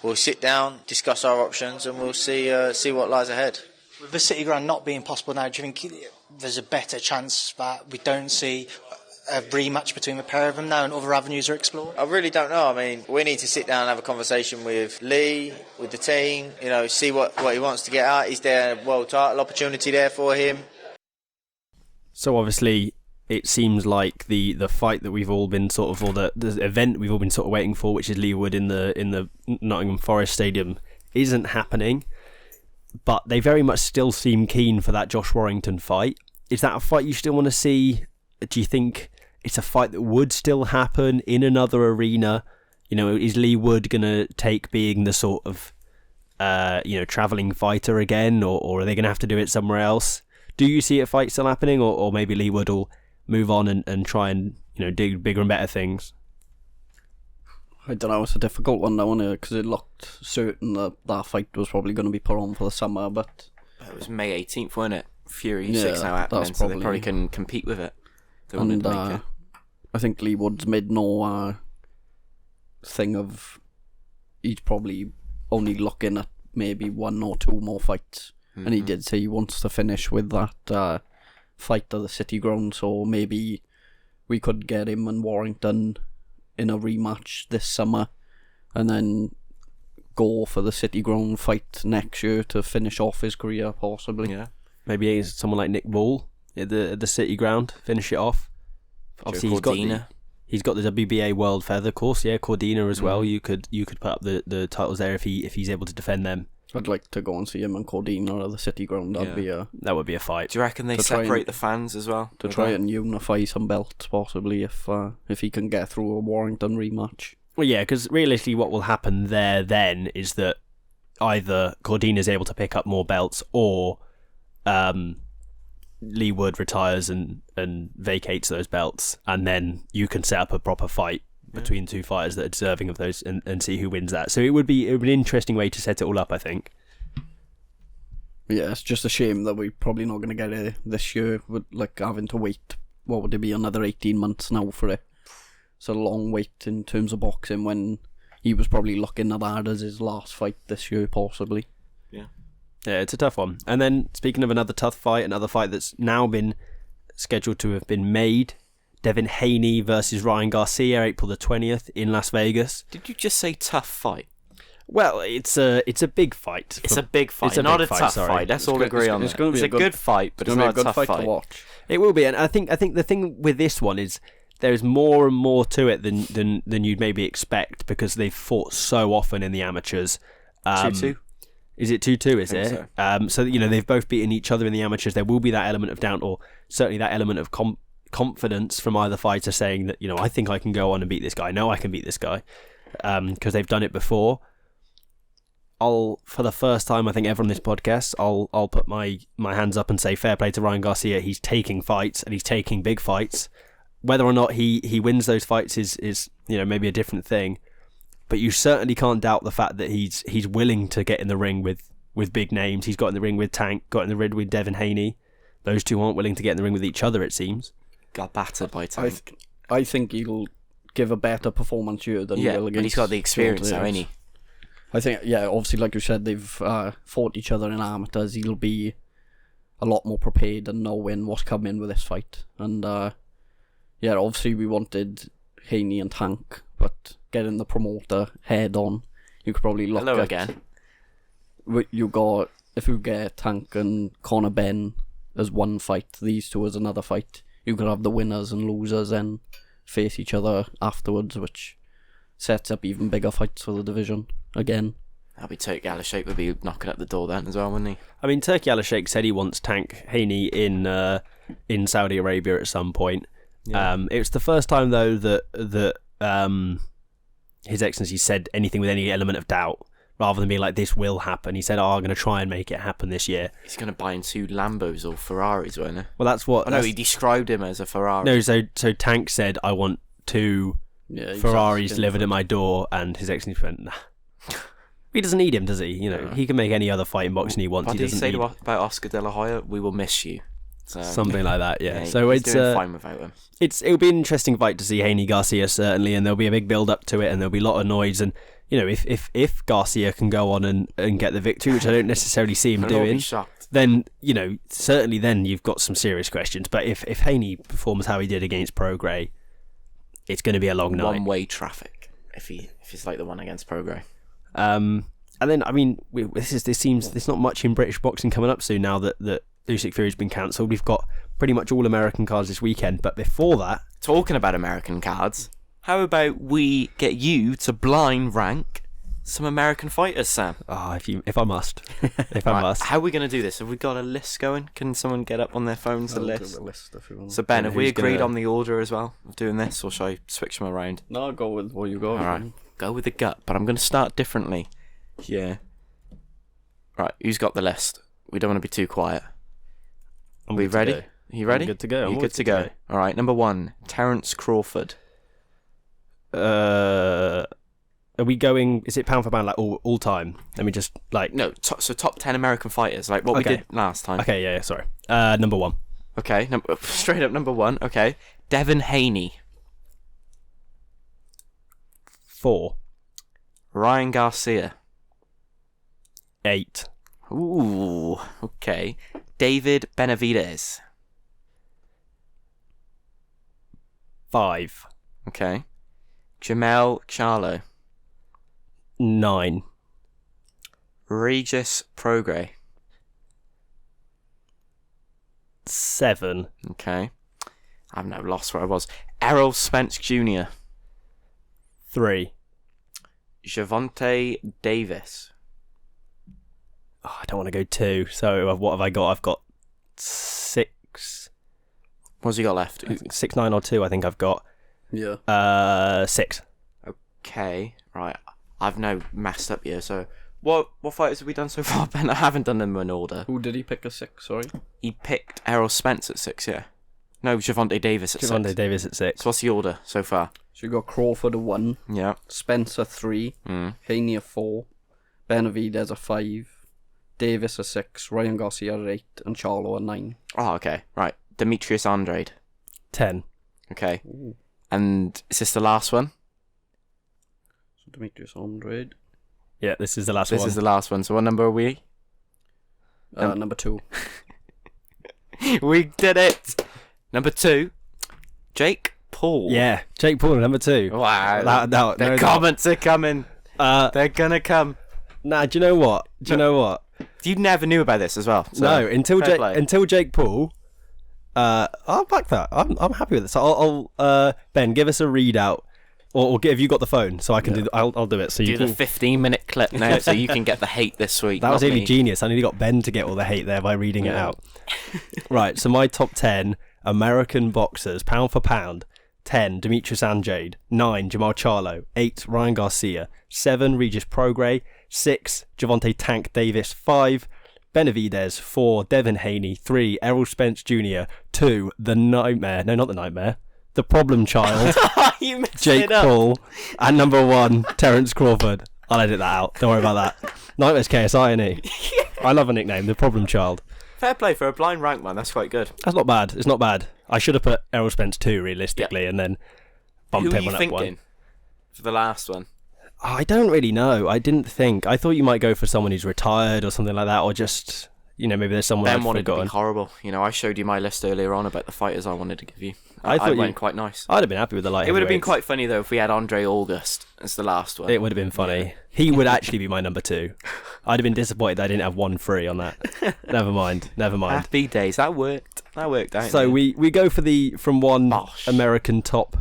we'll sit down, discuss our options, and we'll see what lies ahead. With the City Ground not being possible now, do you think there's a better chance that we don't see a rematch between the pair of them now and other avenues are explored? I really don't know. I mean, we need to sit down and have a conversation with Lee, with the team, see what he wants to get out. Is there a world title opportunity there for him? So obviously, it seems like the fight that we've all been or the event we've all been sort of waiting for, which is Lee Wood in the Nottingham Forest Stadium, isn't happening. but they very much still seem keen for that Josh Warrington fight. Is that a fight you still want to see? Do you think it's a fight that would still happen in another arena? You know, is Lee Wood going to take being the sort of, travelling fighter again, or are they going to have to do it somewhere else? Do you see a fight still happening, or maybe Lee Wood will move on and try and, do bigger and better things? I don't know, it's a difficult one now, because it looked certain that fight was probably going to be put on for the summer, but... It was May 18th, wasn't it? Fury 6 Yeah, now happening, that's so they probably can compete with it. They wanted to make it. I think Lee Wood's made no thing of... He's probably only looking at maybe 1 or 2 more fights. Mm-hmm. And he did say he wants to finish with that fight at the City Ground, so maybe we could get him and Warrington in a rematch this summer, and then go for the City Ground fight next year to finish off his career, possibly. Yeah. Maybe someone like Nick Ball at the City Ground, finish it off. Obviously, he's got the WBA World Feather course, yeah, Cordina as well. You could put up the titles there if he's able to defend them. I'd like to go and see him and Cordina at the City Ground. That would be a fight. Do you reckon they separate the fans as well? To try and unify some belts, possibly, if he can get through a Warrington rematch. Well, yeah, because realistically what will happen there then is that either Cordina's able to pick up more belts, or Lee Wood retires and vacates those belts, and then you can set up a proper fight between 2 fighters that are deserving of those, and see who wins that. So it would be an interesting way to set it all up, I think. Yeah, it's just a shame that we're probably not going to get it this year, with having to wait, what would it be, another 18 months now for it. It's a long wait in terms of boxing, when he was probably looking at that as his last fight this year, possibly. Yeah, it's a tough one. And then, speaking of another tough fight, another fight that's now been scheduled to have been made, Devin Haney versus Ryan Garcia, April the 20th in Las Vegas. Did you just say tough fight? Well, it's a big fight. It's a big fight, not a tough fight. Let's all agree on that. It's a good fight, but it's not a tough fight to watch. It will be, and I think the thing with this one is there's more and more to it than you'd maybe expect, because they've fought so often in the amateurs. 2-2. Is it 2-2? Is it? So. So they've both beaten each other in the amateurs. There will be that element of doubt, or certainly that element of confidence from either fighter, saying that I think I can go on and beat this guy. No, I can beat this guy, because they've done it before. For the first time I think ever on this podcast, I'll put my hands up and say fair play to Ryan Garcia. He's taking fights, and he's taking big fights. Whether or not he wins those fights is maybe a different thing, but you certainly can't doubt the fact that he's willing to get in the ring with big names. He's got in the ring with Tank, got in the ring with Devin Haney. Those two aren't willing to get in the ring with each other, it seems. Got battered by Tank. I think he'll give a better performance here than he will against. But he's got the experience now, ain't he? I think, obviously, like you said, they've fought each other in amateurs. He'll be a lot more prepared and knowing what's coming with this fight. And obviously we wanted Haney and Tank, but getting the promoter head on, you could probably look Hello at... again. If you get Tank and Conor Benn as one fight, these two as another fight, you could have the winners and losers and face each other afterwards, which sets up even bigger fights for the division again. That'd be Turki Al-Sheikh would be knocking at the door then as well, wouldn't he? I mean, Turki Al-Sheikh said he wants Tank Haney in Saudi Arabia at some point. Yeah. It's the first time though that His Excellency said anything with any element of doubt, rather than being like, this will happen. He said, I'm going to try and make it happen this year. He's going to buy in 2 Lambos or Ferraris, won't he? Well, that's what... I know, he described him as a Ferrari. No, so Tank said, I want 2 Ferraris delivered at my door, and His Excellency went, nah. He doesn't need him, does he? He can make any other fight in boxing he wants. What did he say about Oscar De La Hoya? We will miss you. So, something like that, yeah. So he's doing fine without him. It'll be an interesting fight to see Haney Garcia, certainly, and there'll be a big build up to it, and there'll be a lot of noise. And if Garcia can go on and get the victory, which I don't necessarily see him doing, then certainly then you've got some serious questions. But if Haney performs how he did against Prograis, it's going to be a long night. One-way traffic if it's like the one against Prograis. And then, I mean, there's not much in British boxing coming up soon now that Usyk Fury's been cancelled. We've got pretty much all American cards this weekend, but before that... Talking about American cards, how about we get you to blind rank some American fighters, Sam. If I must. If I must. How are we going to do this? Have we got a list going? Can someone get up on their phones the I'll do list? the list if you want. So, Ben, have we Who's agreed gonna- on the order as well of doing this, or shall I switch them around? No, I'll go with what you go. All right, go with the gut, but I'm going to start differently. Yeah. Right, who's got the list? We don't want to be too quiet. Are we ready? Are you ready? I'm good to go. You good to go? All right, number 1, Terence Crawford. Are we going? Is it pound for pound like all time? Let me just like. No, so top 10 American fighters, like what we did last time. Okay, yeah, sorry. Number 1. Okay, straight up number 1. Okay, Devin Haney. 4. Ryan Garcia. 8. Ooh, okay. David Benavidez. 5. Okay. Jamel Charlo. 9. Regis Prograis. 7. Okay. I've now lost where I was. Errol Spence Jr. 3. Javonte Davis. Oh, I don't want to go 2. So what have I got? I've got 6. What's he got left? 6, 9, or 2. I think I've got. Yeah. 6. Okay, right. I've now messed up here. So, what fighters have we done so far, Ben? I haven't done them in order. Who did he pick as 6? Sorry. He picked Errol Spence at 6. Yeah. No, Javonte Davis at 6. Javonte Davis at 6. So what's the order so far? So you got Crawford at 1. Yeah. Spencer 3. Haney at 4. Benavidez at 5. Davis at 6. Ryan Garcia at 8. And Charlo at 9. Oh, okay. Right. Demetrius Andrade. 10. Okay. Ooh. And is this the last one? So Demetrius Andrade. Yeah, this is the last one. This is the last one. So what number are we? Number 2. We did it! Number 2, Jake Paul. Yeah, Jake Paul, number 2. Wow. The comments are coming. They're gonna come. Nah, do you know what? You never knew about this as well. So no, until Jake Paul. I'll back that. I'm happy with it. So I'll Ben, give us a readout, or have you got the phone so I can do? I'll do it. So you do can the 15-minute clip now, so you can get the hate this week. That was not really me. genius. I nearly got Ben to get all the hate there by reading it out. Right. So my top 10 American boxers, pound for pound. 10, Demetrius Andrade. 9, Jamal Charlo. 8, Ryan Garcia. 7, Regis Prograis. 6, Javonte Tank Davis. 5, Benavidez. 4, Devin Haney. 3, Errol Spence Jr. 2, The Nightmare. No, not The Nightmare. The Problem Child. You mixed Jake it up. Paul. And number 1, Terence Crawford. I'll edit that out. Don't worry about that. Nightmare's KSI, isn't he? I love a nickname. The Problem Child. Fair play for a blind rank, man. That's quite good. That's not bad. It's not bad. I should have put Errol Spence 2 realistically, and then bump Who are him you on up thinking one. for the last one? I don't really know. I didn't think. I thought you might go for someone who's retired or something like that, or just maybe there's someone Ben I'd wanted forgotten. to be horrible. I showed you my list earlier on about the fighters I wanted to give you. I thought went quite nice. I'd have been happy with the light. It would have been heavyweights. quite funny though if we had Andre August as the last one. It would have been funny. Yeah. He would actually be my number 2. I'd have been disappointed that I didn't have 1 free on that. Never mind. Happy days. That worked out. So we go for from one American top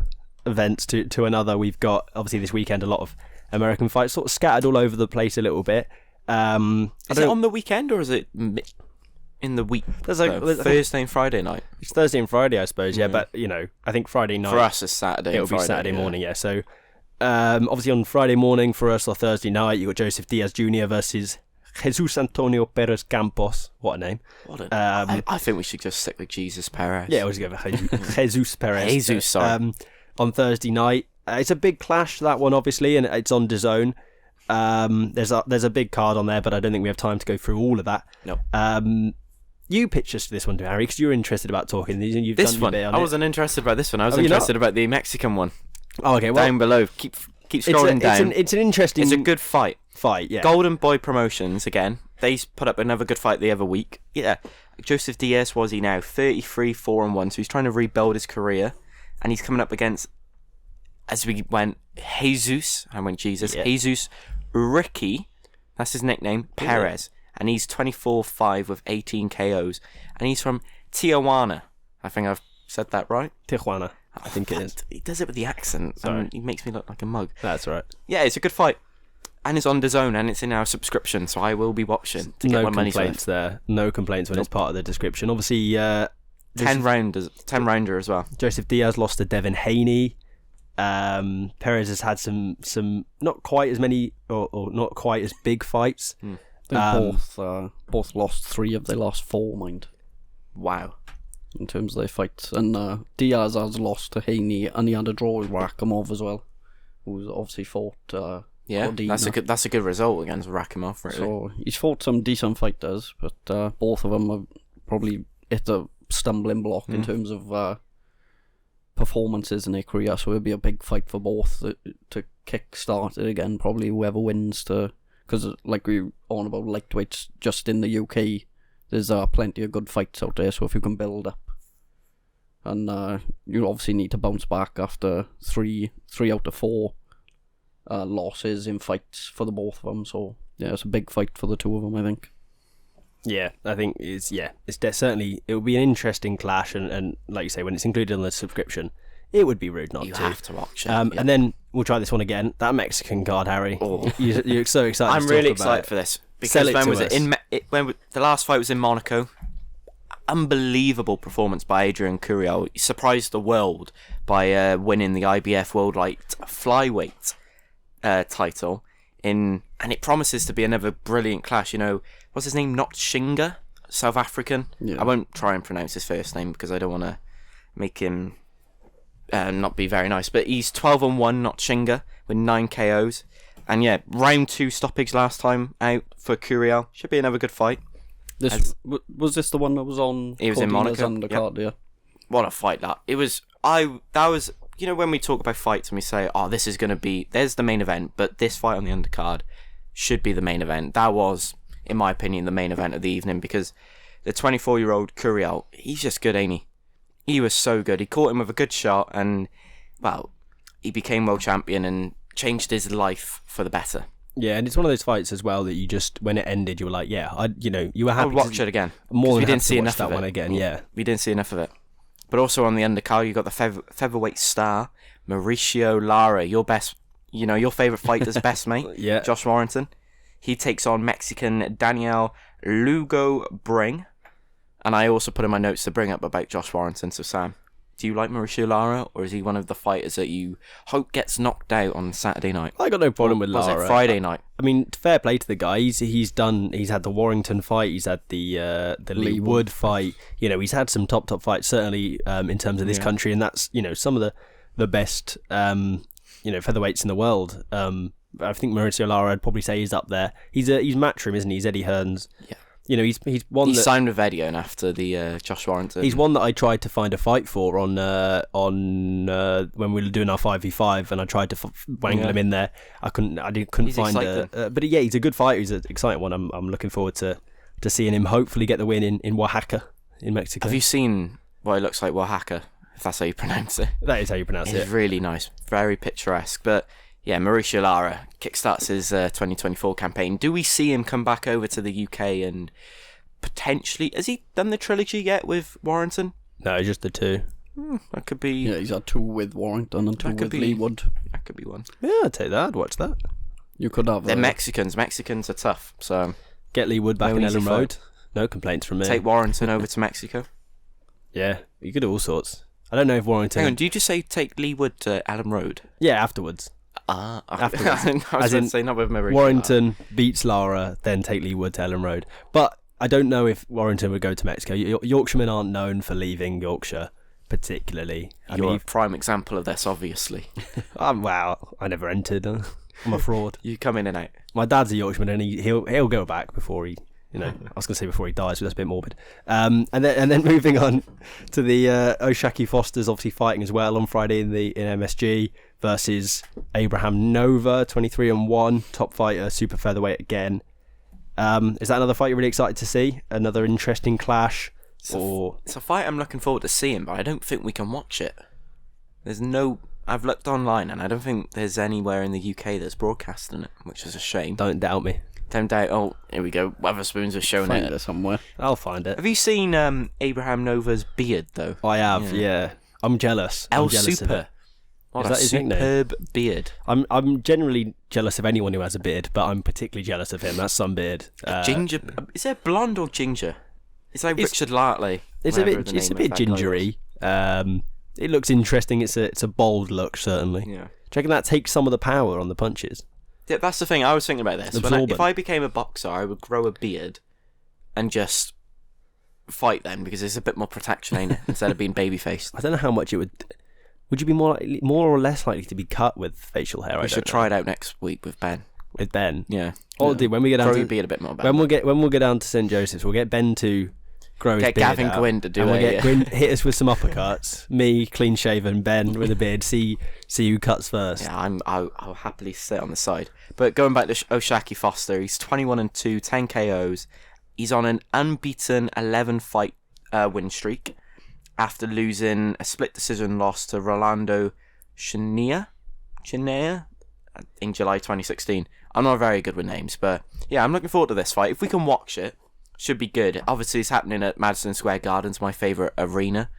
events to another. We've got obviously this weekend a lot of American fights, sort of scattered all over the place a little bit. Is it on the weekend or is it in the week? There's Thursday and Friday night. It's Thursday and Friday, I suppose. Yeah, but I think Friday night for us is Saturday. It'll be Saturday morning. Yeah. So obviously on Friday morning for us or Thursday night, you got Joseph Diaz Jr. versus Jesus Antonio Perez Campos. What a name! I think we should just stick with Jesus Perez. Yeah, we'll just go for Jesus Perez. Jesus, sorry. On Thursday night, it's a big clash, that one obviously, and it's on DAZN. There's a big card on there, but I don't think we have time to go through all of that. No. You pitched us to this one, Harry, because you were interested about talking. You've this done one, your bit on I it. wasn't interested about this one. I was interested about the Mexican one. Oh, okay. Well, down below. Keep scrolling down. It's an interesting. It's a good fight. Yeah. Golden Boy Promotions again. They put up another good fight the other week. Yeah. Joseph Diaz, was he now 33, 4-1, so he's trying to rebuild his career, and he's coming up against, as we went, Jesus. I went Jesus. Yeah. Jesus Ricky. That's his nickname. Perez. And he's 24-5 with 18 KOs. And he's from Tijuana. I think I've said that right. Tijuana. I think it is. He does it with the accent. He makes me look like a mug. That's right. Yeah, it's a good fight. And it's on DAZN and it's in our subscription, so I will be watching to get my money's worth. No complaints there. No complaints when it's part of the description. Obviously, 10-rounder as well. Joseph Diaz lost to Devin Haney. Perez has had some not quite as many or not quite as big fights. They both lost 3 of their last 4, mind. Wow. In terms of their fights. And Diaz has lost to Haney, and he had a draw with Rakimov as well, who's obviously fought Cordina. That's a good result against Rakimov, really. So he's fought some decent fighters, but both of them have probably hit a stumbling block in terms of performances in their career, so it'll be a big fight for both to kick-start it again. Probably whoever wins because like we were on about lightweights, just in the UK there's plenty of good fights out there, so if you can build up, and you obviously need to bounce back after 3 out of 4 losses in fights for the both of them, so yeah, it's a big fight for the two of them, I think. Yeah, I think it's certainly, it will be an interesting clash, and like you say, when it's included on the subscription, it would be rude not to. You have to watch it. And then we'll try this one again. That Mexican card, Harry. Oh. You're so excited. I'm really excited for this because when the last fight was in Monaco, unbelievable performance by Adrian Curiel. He surprised the world by winning the IBF World Light Flyweight title. And it promises to be another brilliant clash. You know, what's his name? Notshinga, South African. Yeah. I won't try and pronounce his first name because I don't want to make him not be very nice. But he's 12-1, Notshinga, with 9 KOs. And yeah, round 2 stoppage last time out for Curiel. Should be another good fight. Was this the one that was on? He was in Monaco. Undercard, yeah. What a fight that! It was. That was. You know, when we talk about fights and we say, oh, this is going to be, there's the main event, but this fight on the undercard should be the main event. That was, in my opinion, the main event of the evening, because the 24-year-old Curiel, he's just good, ain't he? He was so good. He caught him with a good shot, and, well, he became world champion and changed his life for the better. Yeah, and it's one of those fights as well that you just, when it ended, you were like, yeah, you were happy. I'll watch it again. More than we didn't see enough that of it. One again. Yeah, we didn't see enough of it. But also on the undercard, you got the featherweight star, Mauricio Lara, your favourite fighter's best mate, yeah. Josh Warrington. He takes on Mexican Daniel Lugo Bring. And I also put in my notes to bring up about Josh Warrington. So Sam, do you like Mauricio Lara, or is he one of the fighters that you hope gets knocked out on Saturday night? I got no problem with Lara. Was it Friday night? I mean, fair play to the guy. He's had the Warrington fight. He's had the Lee Wood fight. You know, he's had some top fights, certainly in terms of this country, and that's, you know, some of the best featherweights in the world. I think Mauricio Lara, I'd probably say he's up there. He's Matchroom, isn't he? He's Eddie Hearn's. Yeah. You know, he's one. He signed with Eddie Hearn after the Josh Warrington. He's one that I tried to find a fight for on when we were doing our 5v5, and I tried to wangle him in there. I couldn't find it. But yeah, he's a good fighter. He's an exciting one. I'm looking forward to seeing him hopefully get the win in Oaxaca in Mexico. Have you seen what it looks like, Oaxaca? If that's how you pronounce it. That is how you pronounce it. It's really nice, very picturesque. But yeah, Mauricio Lara kickstarts his 2024 campaign. Do we see him come back over to the UK and potentially... Has he done the trilogy yet with Warrington? No, just the 2. That could be... Yeah, he's had 2 with Warrington and 2 with Lee Wood. That could be one. Yeah, I'd take that. I'd watch that. You could have... They're Mexicans. Mexicans are tough, so... Get Lee Wood back in Ellen Road. No complaints from me. Take Warrington over to Mexico. Yeah, you could do all sorts. I don't know if Warrington... Hang on, did you just say take Lee Wood to Ellen Road? Yeah, afterwards. Afterwards. I was going to say not with Mauricio. Warrington beats Lara, then take Lee Wood to Ellen Road. But I don't know if Warrington would go to Mexico. Yorkshiremen aren't known for leaving Yorkshire, particularly. You're a prime example of this, obviously. Wow, I never entered. I'm a fraud. You come in and out. My dad's a Yorkshireman, and he'll go back before he... You know, I was going to say before he dies, but that's a bit morbid. And then moving on to the Oshaki Foster's obviously fighting as well on Friday in MSG versus Abraham Nova, 23-1, top fighter, super featherweight again. Is that another fight you're really excited to see? Another interesting clash? It's a fight I'm looking forward to seeing, but I don't think we can watch it. I've looked online and I don't think there's anywhere in the UK that's broadcasting it, which is a shame. Don't doubt me. Don't doubt. Oh, here we go. Weatherspoons have shown it somewhere. I'll find it. Have you seen Abraham Nova's beard though? I have. Yeah. I'm jealous. El Super What Is a that his nickname? superb beard. I'm generally jealous of anyone who has a beard, but I'm particularly jealous of him. That's some beard. Ginger. Is it blonde or ginger? It's like Richard Lartley. It's a bit gingery. It looks interesting. It's a bold look, certainly. Yeah. Do you reckon that takes some of the power on the punches? Yeah, that's the thing. I was thinking about this. If I became a boxer, I would grow a beard and just fight then, because it's a bit more protection, ain't it? Instead of being baby-faced. I don't know how much it would... Would you be more or less likely to be cut with facial hair? We should try it out next week with Ben. With Ben? Yeah. I'll do when we get down grow to... your beard a bit more. When we'll get down to St. Joseph's, we'll get Ben to grow his beard Gavin out, Gwynn to do and we'll it. get Gwynn hit us with some uppercuts. Me, clean shaven, Ben with a beard. See who cuts first. Yeah, I'll happily sit on the side. But going back to O'Shaquie Foster, he's 21-2, 10 KOs. He's on an unbeaten 11-fight win streak after losing a split decision loss to Rolando Chinea in July 2016. I'm not very good with names, but yeah, I'm looking forward to this fight. If we can watch it, should be good. Obviously, it's happening at Madison Square Gardens, my favourite arena.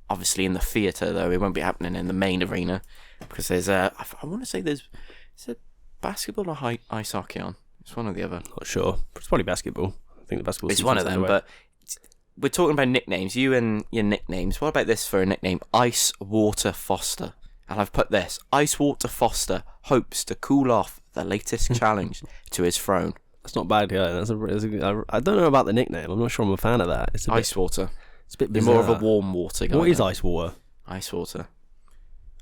Obviously, in the theatre, though, it won't be happening in the main arena because there's I want to say is it basketball or ice hockey on? It's one or the other. Not sure. It's probably basketball. I think the basketball. It's one of them, but we're talking about nicknames. You and your nicknames. What about this for a nickname? Ice Water Foster. And I've put this. Ice Water Foster hopes to cool off the latest challenge to his throne. That's not bad, yeah. I don't know about the nickname. I'm not sure I'm a fan of that. It's Ice Water. It's a bit bizarre. You're more of a warm water guy. What is ice water? Ice water.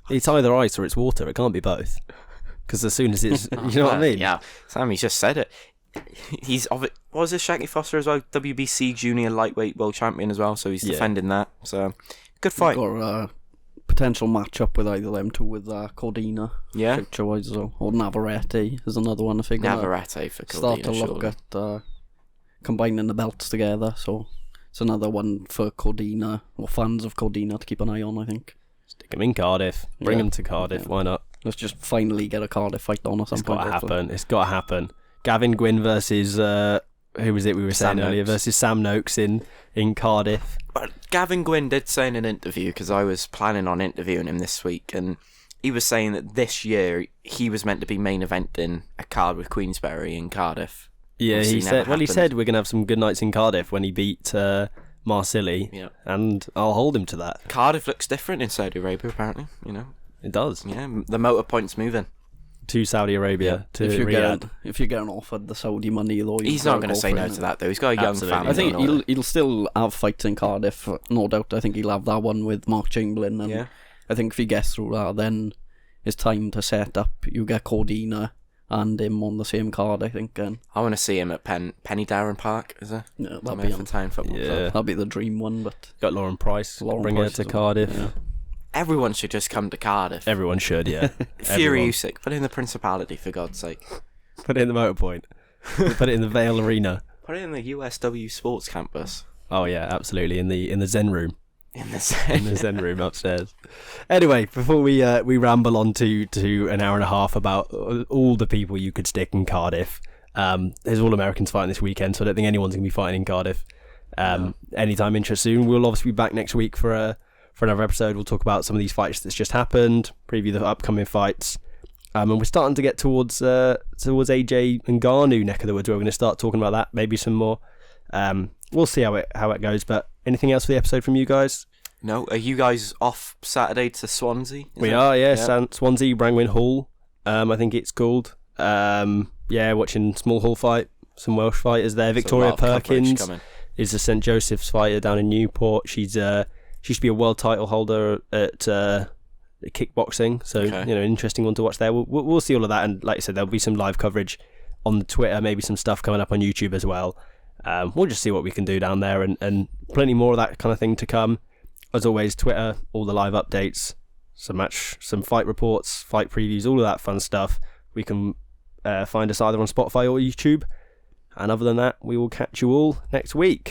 It's either ice or it's water. It can't be both. Because as soon as it's... you know what I mean? Yeah. Sammy's just said it. He's what was this, Shaqy Foster as well? WBC Junior Lightweight World Champion as well, so he's defending that. So, good fight. Got a potential match-up with either them two with Cordina. Yeah. Picture-wise, or Navarrete is another one I think. Navarrete for Cordina, start to look at combining the belts together, so it's another one for Cordina, or fans of Cordina, to keep an eye on, I think. Stick him in Cardiff. Bring him to Cardiff, why not? Let's just finally get a Cardiff fight on or something. It's got to happen. Gavin Gwynn versus who was it we were saying earlier versus Sam Noakes in Cardiff. But Gavin Gwynn did say in an interview, because I was planning on interviewing him this week, and he was saying that this year he was meant to be main eventing a card with Queensberry in Cardiff. Yeah, he said we're gonna have some good nights in Cardiff when he beat Marsili. Yeah, and I'll hold him to that. Cardiff looks different in Saudi Arabia, apparently. You know, it does. Yeah, the motor point's moving to Saudi Arabia, to Riyadh. If you're getting offered the Saudi money, though, he's not going to say no to that, though. He's got a young family. I think he'll still have fights in Cardiff, no doubt. I think he'll have that one with Mark Chamberlain, and I think if he gets through that, then it's time to set up. You get Cordina and him on the same card, I think. And I want to see him at Penny Darren Park, is it? Yeah, that'd be for Town Football Club. That'd be the dream one. But got Lauren Price. Bring her to Cardiff. Yeah. Everyone should just come to Cardiff. Everyone should, yeah. Fury Usyk, put it in the Principality, for God's sake. Put it in the Motor Point. Put it in the Vale Arena. Put it in the USW Sports Campus. Oh yeah, absolutely. In the Zen room. In the Zen room upstairs. Anyway, before we ramble on to an hour and a half about all the people you could stick in Cardiff. There's All Americans fighting this weekend, so I don't think anyone's gonna be fighting in Cardiff. Anytime interested soon. We'll obviously be back next week for another episode. We'll talk about some of these fights that's just happened, preview the upcoming fights, and we're starting to get towards AJ and Ngannou neck of the woods, where we're going to start talking about that, maybe some more. We'll see how it goes. But anything else for the episode from you guys? No. Are you guys off Saturday to Swansea? We are, yeah. Swansea, Brangwyn Hall, I think it's called. Watching Small Hall fight, some Welsh fighters there. Victoria Perkins is a St. Joseph's fighter down in Newport. She used to be a world title holder at kickboxing, so an interesting one to watch there. We'll see all of that, and like I said, there'll be some live coverage on the Twitter, maybe some stuff coming up on YouTube as well. We'll just see what we can do down there, and plenty more of that kind of thing to come. As always, Twitter, all the live updates, some fight reports, fight previews, all of that fun stuff. We can find us either on Spotify or YouTube, and other than that, we will catch you all next week.